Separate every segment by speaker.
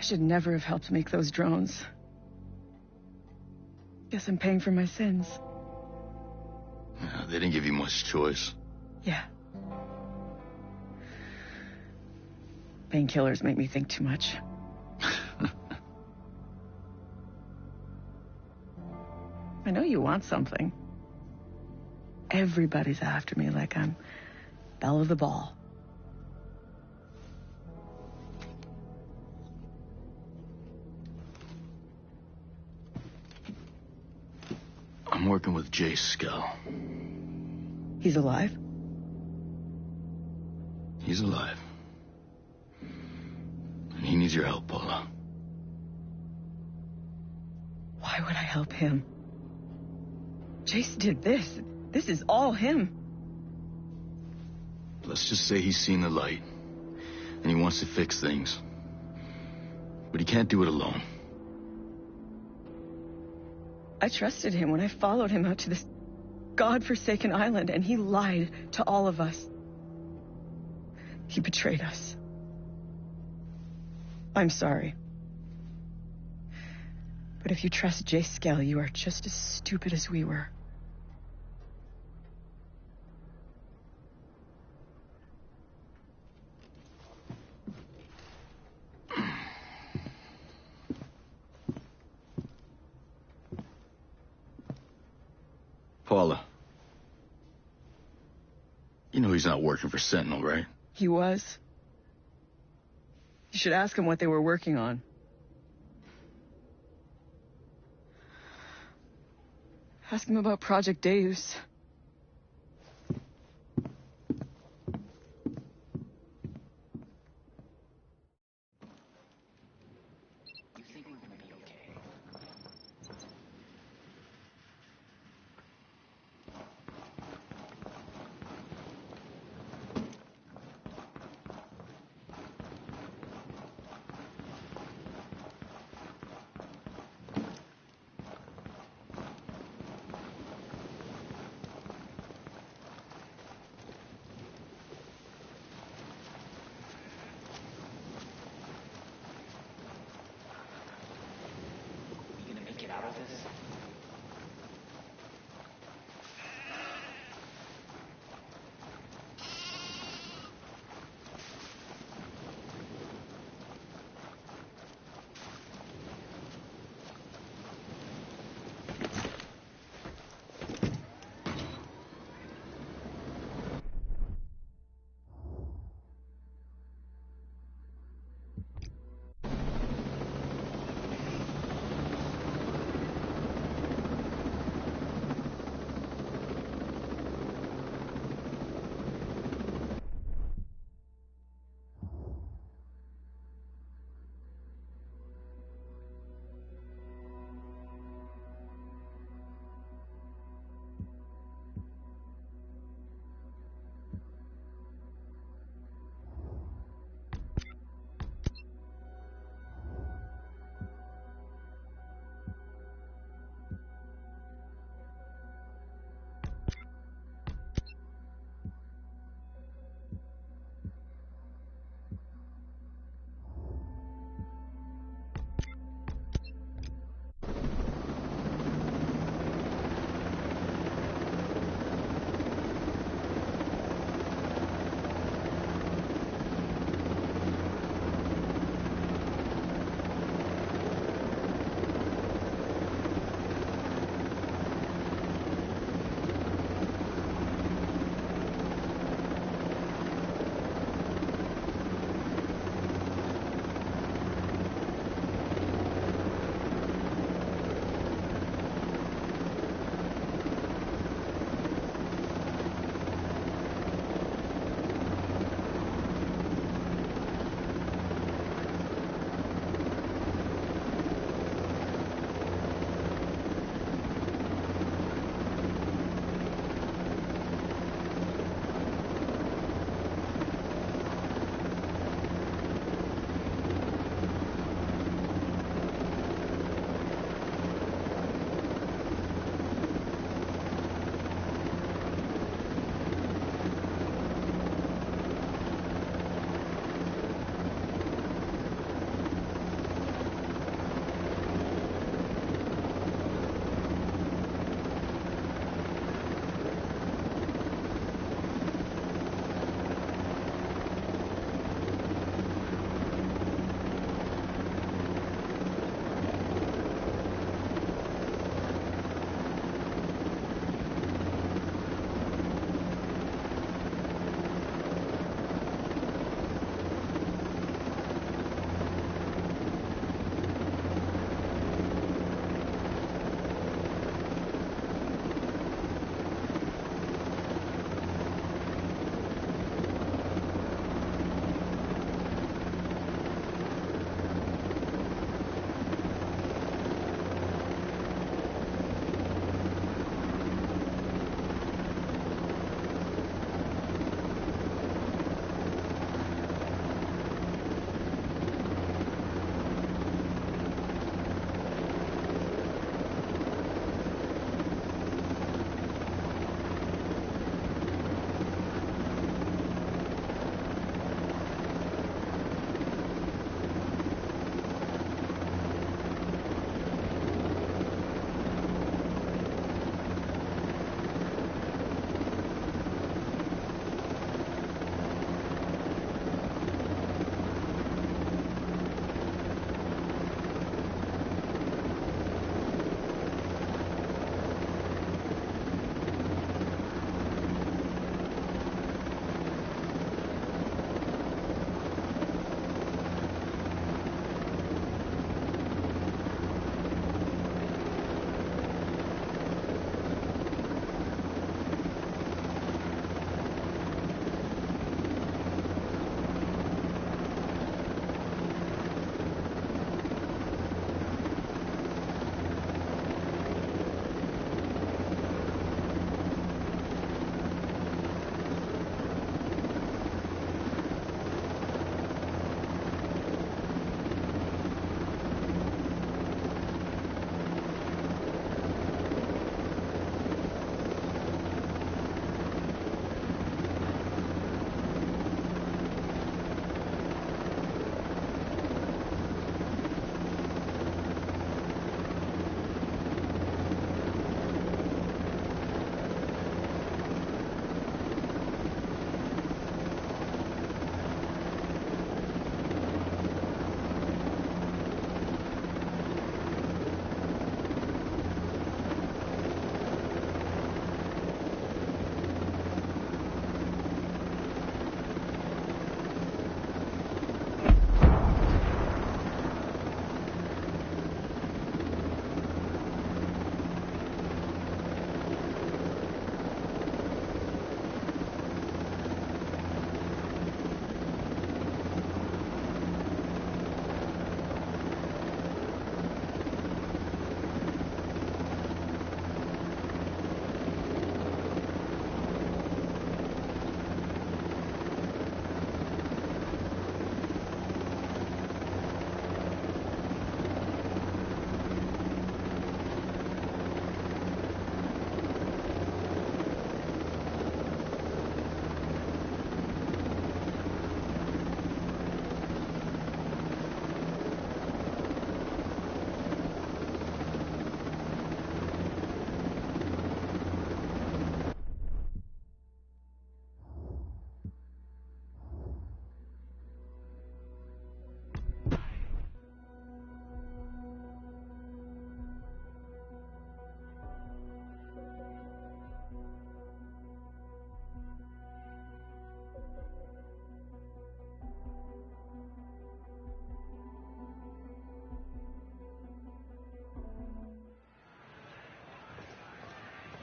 Speaker 1: should never have helped make those drones. Guess I'm paying for my sins.
Speaker 2: Yeah, they didn't give you much choice.
Speaker 1: Yeah. Painkillers make me think too much. I know you want something. Everybody's after me like I'm belle of the ball.
Speaker 2: I'm working with Skell.
Speaker 1: He's alive?
Speaker 2: He's alive. And he needs your help, Paula.
Speaker 1: Why would I help him? Jace did this. This is all him.
Speaker 2: Let's just say he's seen the light, and he wants to fix things. But he can't do it alone.
Speaker 1: I trusted him when I followed him out to this godforsaken island, and he lied to all of us. He betrayed us. I'm sorry. But if you trust Jace Skell, you are just as stupid as we were.
Speaker 2: Paula. You know he's not working for Sentinel, right?
Speaker 1: He was. You should ask him what they were working on. Ask him about Project Deus.
Speaker 3: You think we're gonna be okay?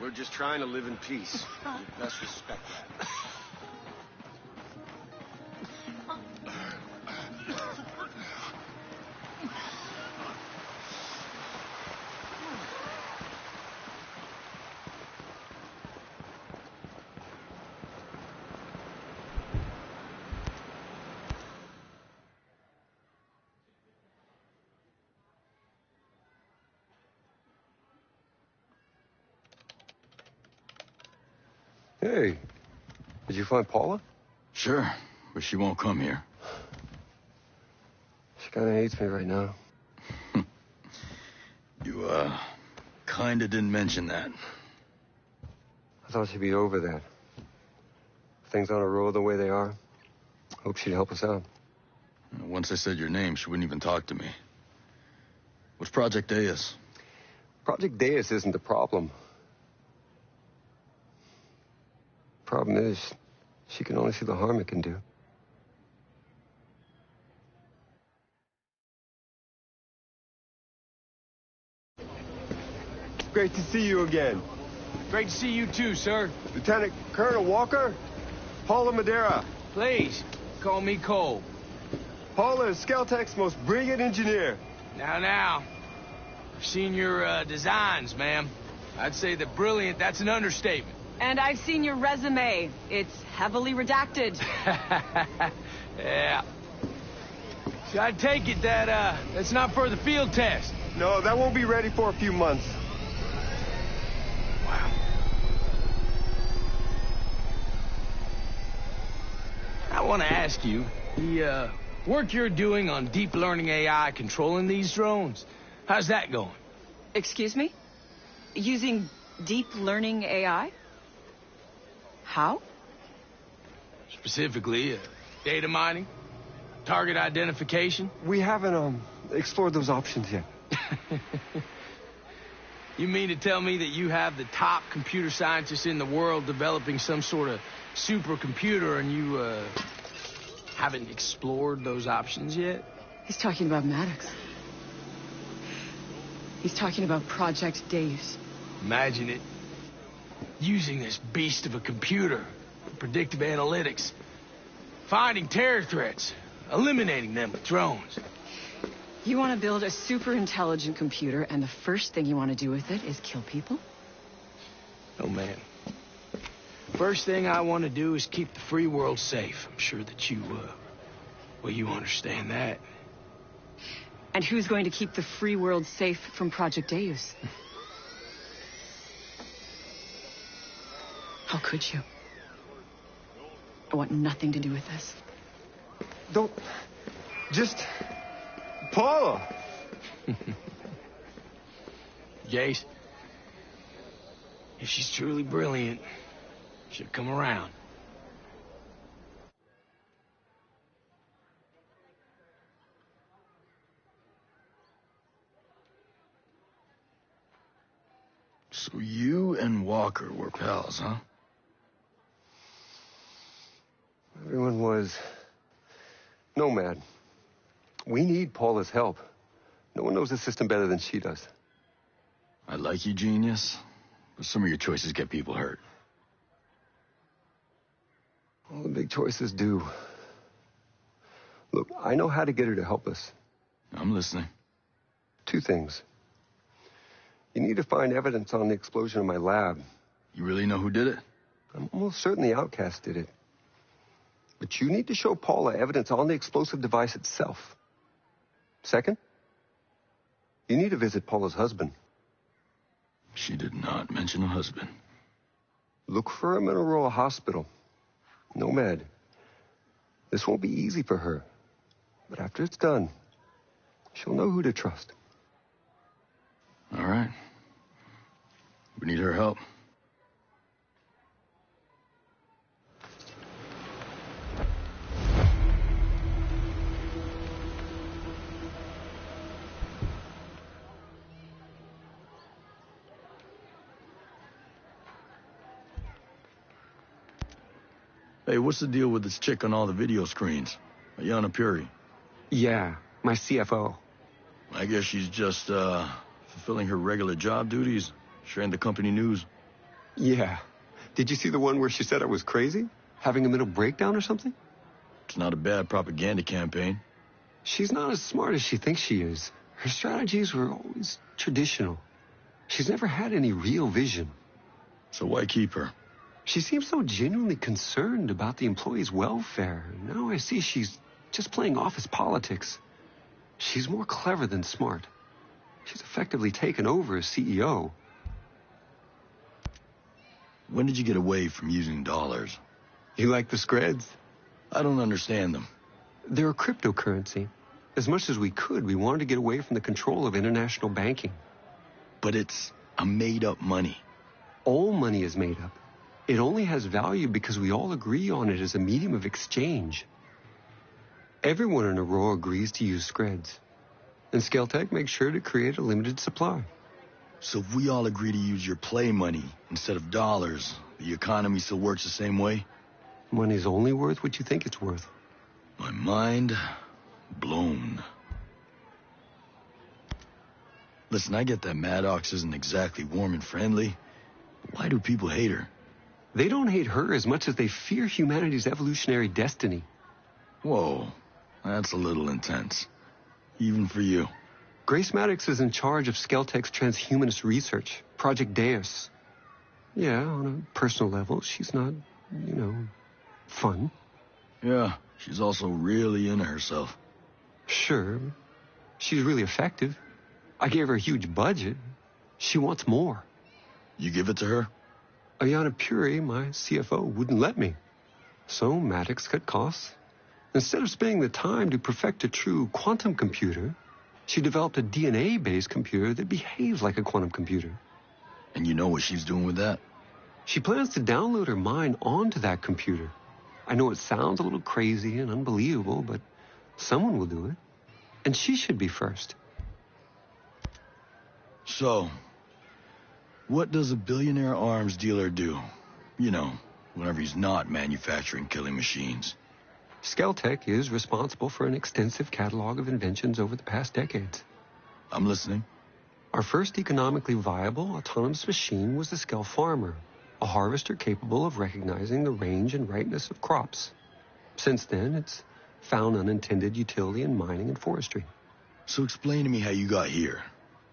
Speaker 4: We're just trying to live in peace. You best respect that.
Speaker 5: Hey, did you find Paula?
Speaker 2: Sure, but she won't come here.
Speaker 5: She kind of hates me right now.
Speaker 2: You, kinda didn't mention that.
Speaker 5: I thought she'd be over that. Things on Auroa the way they are. Hope she'd help us out.
Speaker 2: Once I said your name, she wouldn't even talk to me. What's Project Deus?
Speaker 5: Project Deus isn't the problem. Problem is, she can only see the harm it can do. Great to see you again.
Speaker 6: Great to see you too, sir.
Speaker 5: Lieutenant Colonel Walker, Paula Madeira.
Speaker 6: Please, call me Cole.
Speaker 5: Paula is Skell Tech's most brilliant engineer.
Speaker 6: Now. I've seen your designs, ma'am. I'd say that brilliant, that's an understatement.
Speaker 1: And I've seen your resume. It's heavily redacted.
Speaker 6: Yeah. So I take it that, that's not for the field test.
Speaker 5: No, that won't be ready for a few months.
Speaker 6: Wow. I want to ask you, the work you're doing on deep learning AI controlling these drones, how's that going?
Speaker 1: Excuse me? Using deep learning AI? How?
Speaker 6: Specifically, data mining, target identification.
Speaker 5: We haven't, explored those options yet.
Speaker 6: You mean to tell me that you have the top computer scientists in the world developing some sort of supercomputer and you, haven't explored those options yet?
Speaker 1: He's talking about Maddox. He's talking about Project Deus.
Speaker 6: Imagine it. Using this beast of a computer for predictive analytics. Finding terror threats. Eliminating them with drones.
Speaker 1: You want to build a super intelligent computer, and the first thing you want to do with it is kill people?
Speaker 6: Oh, man. First thing I want to do is keep the free world safe. I'm sure that you, well, you understand that.
Speaker 1: And who's going to keep the free world safe from Project Deus? How could you? I want nothing to do with this.
Speaker 5: Don't... Just... Paula!
Speaker 6: Jace, if she's truly brilliant, she'll come around.
Speaker 2: So you and Walker were pals, huh?
Speaker 5: Everyone was... Nomad. We need Paula's help. No one knows the system better than she does.
Speaker 2: I like you, genius, but some of your choices get people hurt.
Speaker 5: All the big choices do. Look, I know how to get her to help us.
Speaker 2: I'm listening.
Speaker 5: 2 things. You need to find evidence on the explosion in my lab.
Speaker 2: You really know who did it?
Speaker 5: I'm almost certain the outcast did it. But you need to show Paula evidence on the explosive device itself. Second, you need to visit Paula's husband.
Speaker 2: She did not mention a husband.
Speaker 5: Look for him in Auroa Hospital. Nomad. This won't be easy for her. But after it's done, she'll know who to trust.
Speaker 2: All right. We need her help. Hey, what's the deal with this chick on all the video screens? Ayana Puri.
Speaker 7: Yeah, my CFO.
Speaker 2: I guess she's just, fulfilling her regular job duties, sharing the company news.
Speaker 5: Yeah. Did you see the one where she said I was crazy? Having a mental breakdown or something?
Speaker 2: It's not a bad propaganda campaign.
Speaker 5: She's not as smart as she thinks she is. Her strategies were always traditional. She's never had any real vision.
Speaker 2: So why keep her?
Speaker 5: She seems so genuinely concerned about the employees' welfare. Now I see she's just playing office politics. She's more clever than smart. She's effectively taken over as CEO.
Speaker 2: When did you get away from using dollars?
Speaker 5: You like the Screds?
Speaker 2: I don't understand them.
Speaker 5: They're a cryptocurrency. As much as we could, we wanted to get away from the control of international banking.
Speaker 2: But it's a made-up money.
Speaker 5: All money is made up. It only has value because we all agree on it as a medium of exchange. Everyone in Auroa agrees to use Screds. And Skell Tech makes sure to create a limited supply.
Speaker 2: So if we all agree to use your play money instead of dollars, the economy still works the same way?
Speaker 5: Money's only worth what you think it's worth.
Speaker 2: My mind blown. Listen, I get that Maddox isn't exactly warm and friendly. Why do people hate her?
Speaker 5: They don't hate her as much as they fear humanity's evolutionary destiny.
Speaker 2: Whoa, that's a little intense. Even for you.
Speaker 5: Grace Maddox is in charge of Skell Tech's transhumanist research, Project Deus. Yeah, on a personal level, she's not, fun.
Speaker 2: Yeah, she's also really into herself.
Speaker 5: Sure, she's really effective. I gave her a huge budget. She wants more.
Speaker 2: You give it to her?
Speaker 5: Ayana Puri, my CFO, wouldn't let me. So Maddox cut costs. Instead of spending the time to perfect a true quantum computer, she developed a DNA-based computer that behaves like a quantum computer.
Speaker 2: And you know what she's doing with that?
Speaker 5: She plans to download her mind onto that computer. I know it sounds a little crazy and unbelievable, but someone will do it. And she should be first.
Speaker 2: So, what does a billionaire arms dealer do? You know, whenever he's not manufacturing killing machines.
Speaker 5: Skell Tech is responsible for an extensive catalog of inventions over the past decades.
Speaker 2: I'm listening.
Speaker 5: Our first economically viable autonomous machine was the Skell Farmer, a harvester capable of recognizing the range and ripeness of crops. Since then, it's found unintended utility in mining and forestry.
Speaker 2: So explain to me how you got here.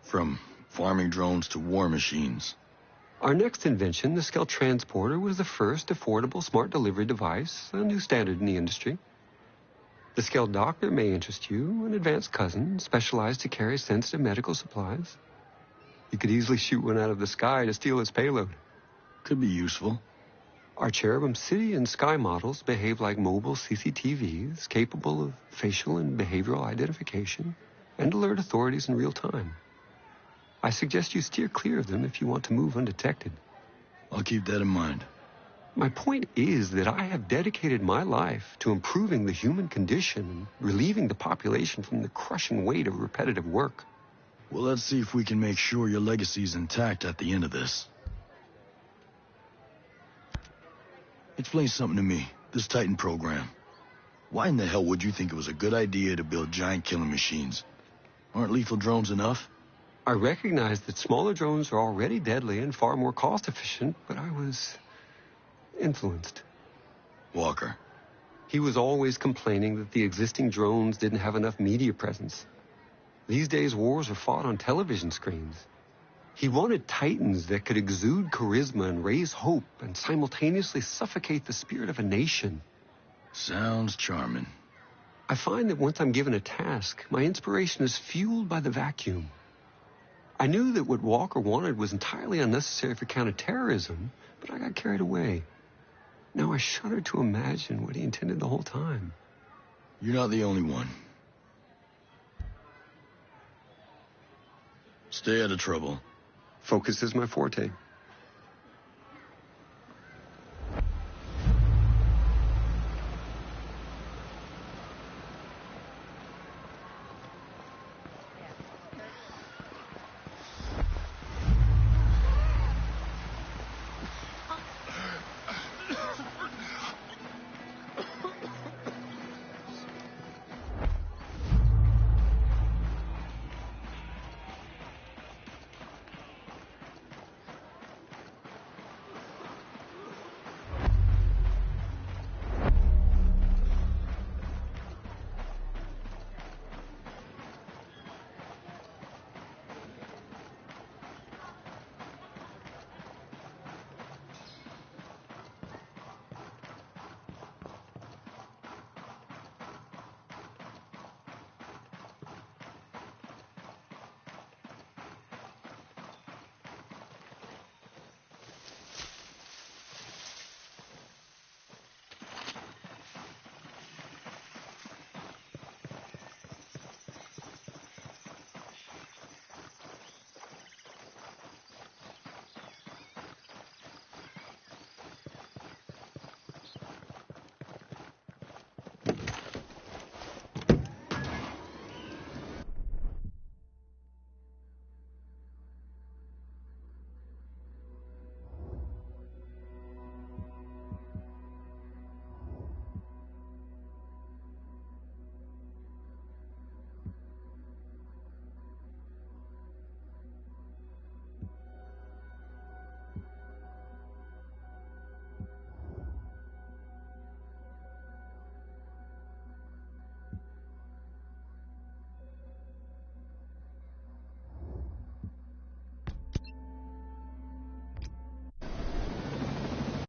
Speaker 2: From farming drones to war machines.
Speaker 5: Our next invention, the Skell Transporter, was the first affordable smart delivery device, a new standard in the industry. The Skell Doctor may interest you, an advanced cousin specialized to carry sensitive medical supplies. You could easily shoot one out of the sky to steal its payload.
Speaker 2: Could be useful.
Speaker 5: Our Cherubim City and Sky models behave like mobile CCTVs, capable of facial and behavioral identification, and alert authorities in real time. I suggest you steer clear of them if you want to move undetected.
Speaker 2: I'll keep that in mind.
Speaker 5: My point is that I have dedicated my life to improving the human condition and relieving the population from the crushing weight of repetitive work.
Speaker 2: Well, let's see if we can make sure your legacy's intact at the end of this. Explain something to me, this Titan program. Why in the hell would you think it was a good idea to build giant killing machines? Aren't lethal drones enough?
Speaker 5: I recognize that smaller drones are already deadly and far more cost-efficient, but I was influenced.
Speaker 2: Walker.
Speaker 5: He was always complaining that the existing drones didn't have enough media presence. These days, wars are fought on television screens. He wanted titans that could exude charisma and raise hope and simultaneously suffocate the spirit of a nation.
Speaker 2: Sounds charming.
Speaker 5: I find that once I'm given a task, my inspiration is fueled by the vacuum. I knew that what Walker wanted was entirely unnecessary for counterterrorism, but I got carried away. Now I shudder to imagine what he intended the whole time.
Speaker 2: You're not the only one. Stay out of trouble.
Speaker 5: Focus is my forte.